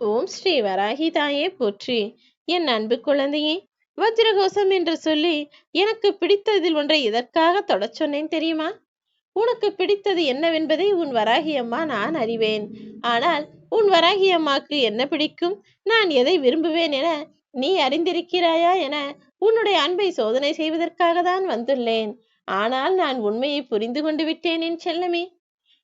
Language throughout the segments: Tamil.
ஓம் ஸ்ரீ வராகி தாயே போற்றி. என் அன்பு குழந்தையே, வஜ்ரகோசம் என்று சொல்லி எனக்கு பிடித்ததில் ஒன்றை எதற்காக தொடச் சொன்னேன் தெரியுமா? உனக்கு பிடித்தது என்னவென்பதை உன் வராகி அம்மா நான் அறிவேன். ஆனால் உன் வராகி அம்மாக்கு என்ன பிடிக்கும், நான் எதை விரும்புவேன் என நீ அறிந்திருக்கிறாயா என உன்னுடைய அன்பை சோதனை செய்வதற்காக தான் வந்துள்ளேன். ஆனால் நான் உண்மையை புரிந்து கொண்டு விட்டேன் என் செல்லமே.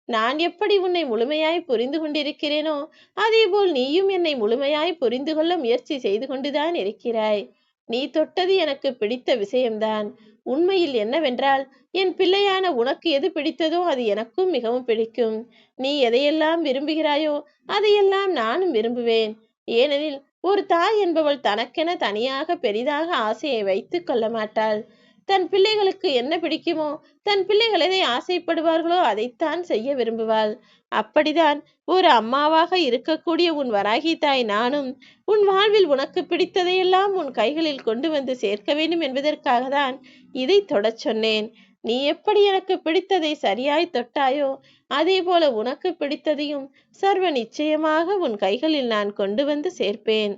நான் எப்படி உன்னை முழுமையாய் புரிந்து கொண்டிருக்கிறேனோ அதேபோல் நீயும் என்னை முழுமையாய் புரிந்து கொள்ள முயற்சி செய்து கொண்டுதான் இருக்கிறாய். நீ தொட்டது எனக்கு பிடித்த விஷயம்தான். உண்மையில் என்னவென்றால், என் பிள்ளையான உனக்கு எது பிடித்ததோ அது எனக்கும் மிகவும் பிடிக்கும். நீ எதையெல்லாம் விரும்புகிறாயோ அதையெல்லாம் நானும் விரும்புவேன். ஏனெனில் ஒரு தாய் என்பவள் தனக்கென தனியாக பெரிதாக ஆசையை வைத்து கொள்ள மாட்டாள். தன் பிள்ளைகளுக்கு என்ன பிடிக்குமோ, தன் பிள்ளைகள் எதை ஆசைப்படுவார்களோ அதைத்தான் செய்ய விரும்புவாள். அப்படிதான் ஒரு அம்மாவாக இருக்கக்கூடிய உன் வராகி தாய் நானும் உன் வாழ்வில் உனக்கு பிடித்ததையெல்லாம் உன் கைகளில் கொண்டு வந்து சேர்க்க வேண்டும் என்பதற்காக தான் இதை தொடச் சொன்னேன். நீ எப்படி எனக்கு பிடித்ததை சரியாய் தொட்டாயோ அதே போல உனக்கு பிடித்ததையும் சர்வ நிச்சயமாக உன் கைகளில் நான் கொண்டு வந்து சேர்ப்பேன்.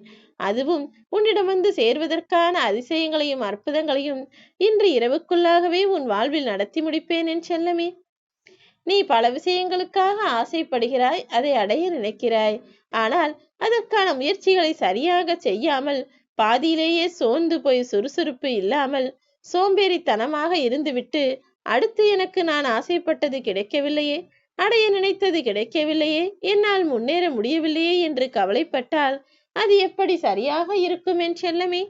அதுவும் உன்னிடம் வந்து சேர்வதற்கான அதிசயங்களையும் அற்புதங்களையும் இன்று இரவுக்குள்ளாகவே உன் வாழ்வில் நடத்தி முடிப்பேன் என் செல்லமே. நீ பல விஷயங்களுக்காக ஆசைப்படுகிறாய், அதை அடைய நினைக்கிறாய். ஆனால் அதற்கான முயற்சிகளை சரியாக செய்யாமல் பாதியிலேயே சோர்ந்து போய் சுறுசுறுப்பு இல்லாமல் சோம்பேறித்தனமாக இருந்துவிட்டு அடுத்து எனக்கு நான் ஆசைப்பட்டது கிடைக்கவில்லையே, அடைய நினைத்தது கிடைக்கவில்லையே, என்னால் முன்னேற முடியவில்லையே என்று கவலைப்பட்டால் அது எப்படி சரியாக இருக்கும் என் செல்லமே.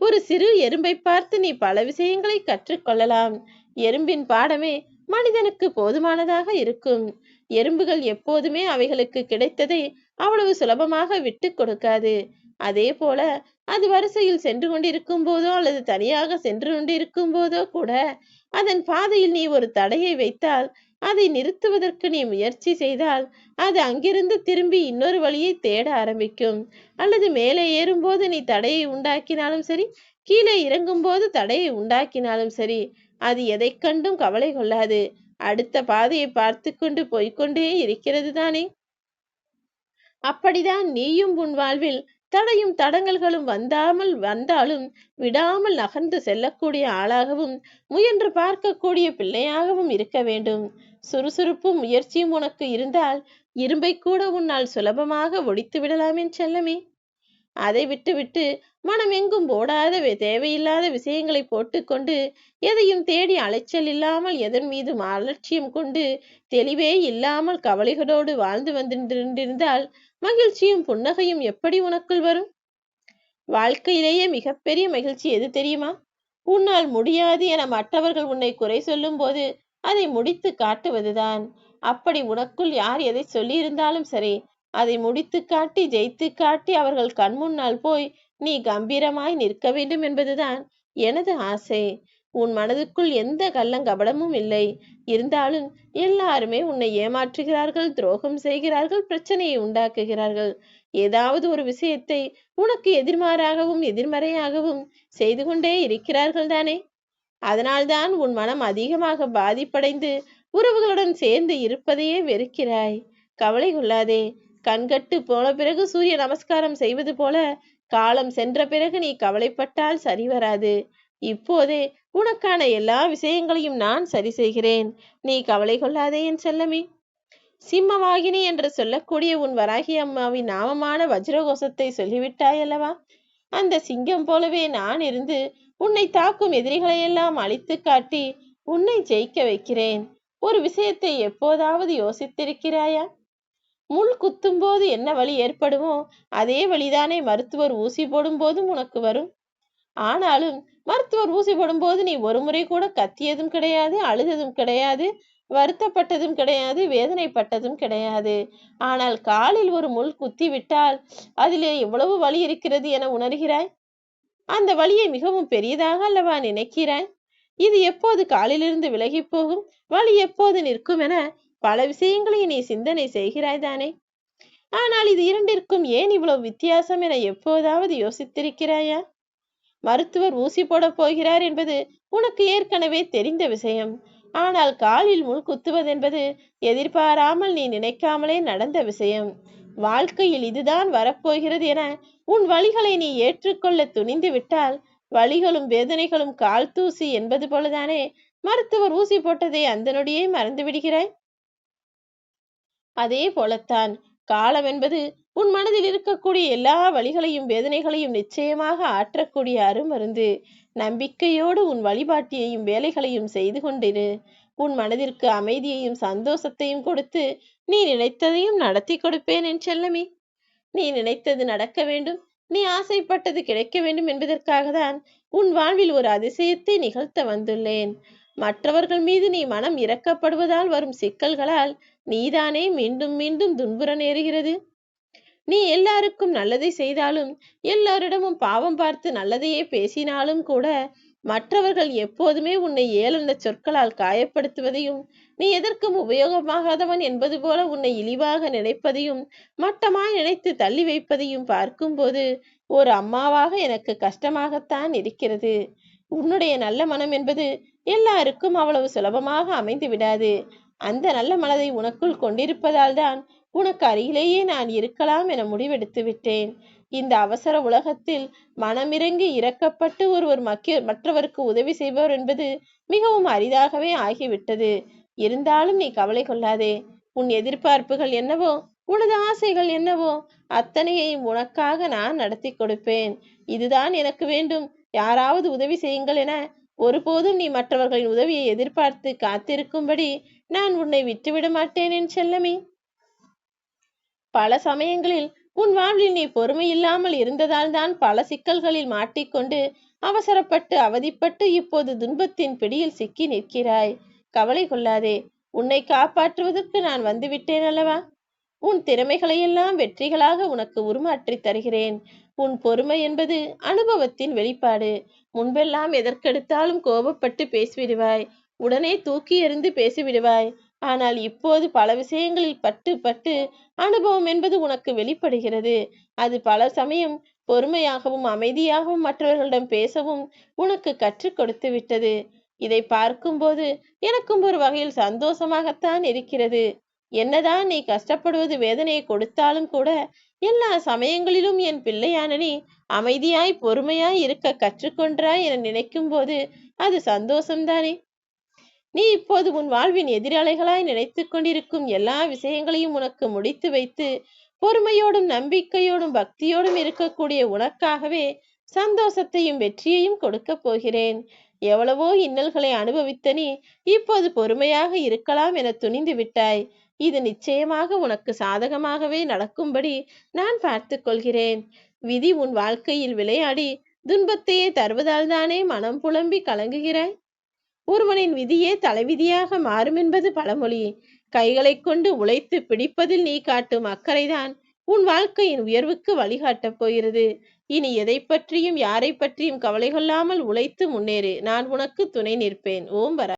ஒரு சிறு எறும்பை பார்த்து நீ பல விஷயங்களை கற்றுக்கொள்ளலாம். எறும்பின் பாடமே மனிதனுக்கு போதுமானதாக இருக்கும். எறும்புகள் எப்போதுமே அவைகளுக்கு கிடைத்ததை அவ்வளவு சுலபமாக விட்டு கொடுக்காது. அதே போல அது வரிசையில் சென்று கொண்டிருக்கும் போதோ அல்லது தனியாக சென்று கொண்டிருக்கும் போதோ கூட அதன் பாதையில் நீ ஒரு தடையை வைத்தால், அதை நிறுத்துவதற்கு நீ முயற்சி செய்தால் அது அங்கிருந்து திரும்பி இன்னொரு வழியை தேட ஆரம்பிக்கும். அல்லது மேலே ஏறும்போது நீ தடையை உண்டாக்கினாலும் சரி, கீழே இறங்கும் போது தடையை உண்டாக்கினாலும் சரி, அது எதை கண்டும் கவலை கொள்ளாது. அடுத்த பாதையை பார்த்து கொண்டு போய்கொண்டே இருக்கிறது தானே. அப்படிதான் நீயும் உன் வாழ்வில் தடையும் தடங்கல்களும் வந்தாலும் விடாமல் நகர்ந்து செல்லக்கூடிய ஆளாகவும் முயன்று பார்க்கக்கூடிய பிள்ளையாகவும் இருக்க வேண்டும். சுறுசுறுப்பும் முயற்சியும் உனக்கு இருந்தால் இரும்பை கூட உன்னால் சுலபமாக ஒடித்து விடலாம் என் செல்லமே. அதை விட்டுவிட்டு மனம் எங்கும் ஓடாத தேவையில்லாத விஷயங்களை போட்டுக்கொண்டு எதையும் தேடி அலைச்சல் இல்லாமல் எதன் மீதும் அலட்சியம் கொண்டு தெளிவே இல்லாமல் கவலைகளோடு வாழ்ந்து வந்திருந்தால் மகிழ்ச்சியும் புன்னகையும் எப்படி உனக்குள் வரும்? வாழ்க்கையிலேயே மிகப்பெரிய மகிழ்ச்சி எது தெரியுமா? உன்னால் முடியாது என மற்றவர்கள் உன்னை குறை சொல்லும் போது அதை முடித்து காட்டுவதுதான். அப்படி உனக்குள் யார் எதை சொல்லியிருந்தாலும் சரி, அதை முடித்து காட்டி ஜெயித்து காட்டி அவர்கள் கண்முன்னால் போய் நீ கம்பீரமாய் நிற்க வேண்டும் என்பதுதான் எனது ஆசை. உன் மனதுக்குள் எந்த கள்ளங்கபடமும் இல்லை. இருந்தாலும் எல்லாருமே உன்னை ஏமாற்றுகிறார்கள், துரோகம் செய்கிறார்கள், பிரச்சனையை உண்டாக்குகிறார்கள். ஏதாவது ஒரு விஷயத்தை உனக்கு எதிர்மாறாகவும் எதிர்மறையாகவும் செய்து கொண்டே இருக்கிறார்கள் தானே. அதனால்தான் உன் மனம் அதிகமாக பாதிப்படைந்து உறவுகளுடன் சேர்ந்து இருப்பதையே வெறுக்கிறாய். கவலை கொள்ளாதே. கண்கட்டு போன பிறகு சூரிய நமஸ்காரம் செய்வது போல காலம் சென்ற பிறகு நீ கவலைப்பட்டால் சரி வராது. இப்போதே உனக்கான எல்லா விஷயங்களையும் நான் சரி செய்கிறேன். நீ கவலை கொள்ளாதே என் செல்லமே. சிம்மவாகினி என்று சொல்லக்கூடிய உன் வராகி அம்மாவின் நாமமான வஜ்ரகோசத்தை சொல்லிவிட்டாய் அல்லவா? அந்த சிங்கம் போலவே நான் இருந்து உன்னை தாக்கும் எதிரிகளையெல்லாம் அழித்து காட்டி உன்னை ஜெயிக்க வைக்கிறேன். ஒரு விஷயத்தை எப்போதாவது யோசித்திருக்கிறாயா? முள் குத்தும் போது என்ன வலி ஏற்படுமோ அதே வழிதானே மருத்துவர் ஊசி போடும் போதும் உனக்கு வரும். ஆனாலும் மருத்துவர் ஊசி போடும் போது நீ ஒரு முறை கூட கத்தியதும் கிடையாது, அழுததும் கிடையாது, வருத்தப்பட்டதும் கிடையாது, வேதனைப்பட்டதும் கிடையாது. ஆனால் காலில் ஒரு முள் குத்தி விட்டால் அதிலே எவ்வளவு வலி இருக்கிறது என உணர்கிறாய். அந்த வலியை மிகவும் பெரியதாக அல்லவா நினைக்கிறாய். இது எப்போது காலிலிருந்து விலகி போகும், வலி எப்போது நிற்கும் என பல விஷயங்களை நீ சிந்தனை செய்கிறாய் தானே. ஆனால் இது இரண்டிற்கும் ஏன் இவ்வளவு வித்தியாசம் என எப்போதாவது யோசித்திருக்கிறாயா? மருத்துவர் ஊசி போட போகிறார் என்பது உனக்கு ஏற்கனவே தெரிந்த விஷயம். ஆனால் காலில் முள் குத்துவதென்பது எதிர்பாராமல் நீ நினைக்காமலே நடந்த விஷயம். வாழ்க்கையில் இதுதான் வரப்போகிறது என உன் வழிகளை நீ ஏற்றுக்கொள்ள துணிந்து விட்டால் வலிகளும் வேதனைகளும் கால் தூசி என்பது போலதானே மருத்துவர் ஊசி போட்டதை அந்த நொடியே மறந்து விடுகிறாய். அதே போலத்தான் காலம் என்பது உன் மனதில் இருக்கக்கூடிய எல்லா வழிகளையும் வேதனைகளையும் நிச்சயமாக ஆற்றக்கூடிய அருமருந்து. நம்பிக்கையோடு உன் வழிபாட்டியையும் வேலைகளையும் செய்து கொண்டிரு. உன் மனதிற்கு அமைதியையும் சந்தோஷத்தையும் கொடுத்து நீ நினைத்ததையும் நடத்தி கொடுப்பேன் என் செல்லமே. நீ நினைத்தது நடக்க வேண்டும், நீ ஆசைப்பட்டது கிடைக்க வேண்டும் என்பதற்காக தான் உன் வாழ்வில் ஒரு அதிசயத்தை நிகழ்த்த வந்துள்ளேன். மற்றவர்கள் மீது நீ மனம் இறக்கப்படுவதால் வரும் சிக்கல்களால் நீதானே மீண்டும் மீண்டும் துன்புற நேருகிறது. நீ எல்லாருக்கும் நல்லதை செய்தாலும் எல்லாரிடமும் பாவம் பார்த்து நல்லதையே பேசினாலும் கூட மற்றவர்கள் எப்போதுமே உன்னை ஏளன சொற்களால் காயப்படுத்துவதையும் நீ எதற்கும் உபயோகமாகாதவன் என்பது போல உன்னை இழிவாக நினைப்பதையும் மட்டமாய் நினைத்து தள்ளி வைப்பதையும் பார்க்கும்போது ஒரு அம்மாவாக எனக்கு கஷ்டமாகத்தான் இருக்கிறது. உன்னுடைய நல்ல மனம் என்பது எல்லாருக்கும் அவ்வளவு சுலபமாக அமைந்து விடாது. அந்த நல்ல மனதை உனக்குள் கொண்டிருப்பதால் தான் உனக்கு அருகிலேயே நான் இருக்கலாம் என முடிவெடுத்து விட்டேன். இந்த அவசர உலகத்தில் மனமிறங்கி இரக்கப்பட்டு ஒருவர் மற்றவருக்கு உதவி செய்பவர் என்பது மிகவும் அரிதாகவே ஆகிவிட்டது. இருந்தாலும் நீ கவலை கொள்ளாதே. உன் எதிர்பார்ப்புகள் என்னவோ, உனது ஆசைகள் என்னவோ, அத்தனையையும் உனக்காக நான் நடத்தி கொடுப்பேன். இதுதான் எனக்கு வேண்டும், யாராவது உதவி செய்யுங்கள் என ஒருபோதும் நீ மற்றவர்களின் உதவியை எதிர்பார்த்து காத்திருக்கும்படி நான் உன்னை விட்டுவிட மாட்டேன் என் செல்லமே. பல சமயங்களில் உன் வாழ்வில் நீ பொறுமை இல்லாமல் இருந்ததால் தான் பல சிக்கல்களில் மாட்டிக்கொண்டு அவசரப்பட்டு அவதிப்பட்டு இப்போது துன்பத்தின் பிடியில் சிக்கி நிற்கிறாய். கவலை கொள்ளாதே. உன்னை காப்பாற்றுவதற்கு நான் வந்துவிட்டேன் அல்லவா? உன் திறமைகளையெல்லாம் வெற்றிகளாக உனக்கு உருமாற்றி தருகிறேன். உன் பொறுமை என்பது அனுபவத்தின் வெளிப்பாடு. முன்பெல்லாம் எதற்கெடுத்தாலும் கோபப்பட்டு பேசிவிடுவாய், உடனே தூக்கி எறிந்து பேசிவிடுவாய். ஆனால் இப்போது பல விஷயங்களில் பட்டு பட்டு அனுபவம் என்பது உனக்கு வெளிப்படுகிறது. அது பல சமயம் பொறுமையாகவும் அமைதியாகவும் மற்றவர்களிடம் பேசவும் உனக்கு கற்றுக் கொடுத்து விட்டது. இதை பார்க்கும்போது எனக்கும் ஒரு வகையில் சந்தோஷமாகத்தான் இருக்கிறது. என்னதான் நீ கஷ்டப்படுவது வேதனையை கொடுத்தாலும் கூட எல்லா சமயங்களிலும் என் பிள்ளையான நீ அமைதியாய் பொறுமையாய் இருக்க கற்றுக்கொண்டாய் என நினைக்கும் போது அது சந்தோஷம்தானே. நீ இப்போது உன் வாழ்வின் எதிராளிகளாய் நினைத்து கொண்டிருக்கும் எல்லா விஷயங்களையும் உனக்கு முடித்து வைத்து பொறுமையோடும் நம்பிக்கையோடும் பக்தியோடும் இருக்கக்கூடிய உனக்காகவே சந்தோஷத்தையும் வெற்றியையும் கொடுக்க போகிறேன். எவ்வளவோ இன்னல்களை அனுபவித்த நீ இப்போது பொறுமையாக இருக்கலாம் என துணிந்து விட்டாய். இது நிச்சயமாக உனக்கு சாதகமாகவே நடக்கும்படி நான் பார்த்து கொள்கிறேன். விதி உன் வாழ்க்கையில் விளையாடி துன்பத்தையே தருவதால் தானே மனம் புலம்பி கலங்குகிறாய். ஒருவனின் விதியே தலைவிதியாக மாறும் என்பது பழமொழி. கைகளை கொண்டு உழைத்து பிடிப்பதில் நீ காட்டும் அக்கறைதான் உன் வாழ்க்கையின் உயர்வுக்கு வழிகாட்டப் போகிறது. இனி எதை பற்றியும் யாரை பற்றியும் கவலை கொள்ளாமல் உழைத்து முன்னேறு. நான் உனக்கு துணை நிற்பேன். ஓம் வர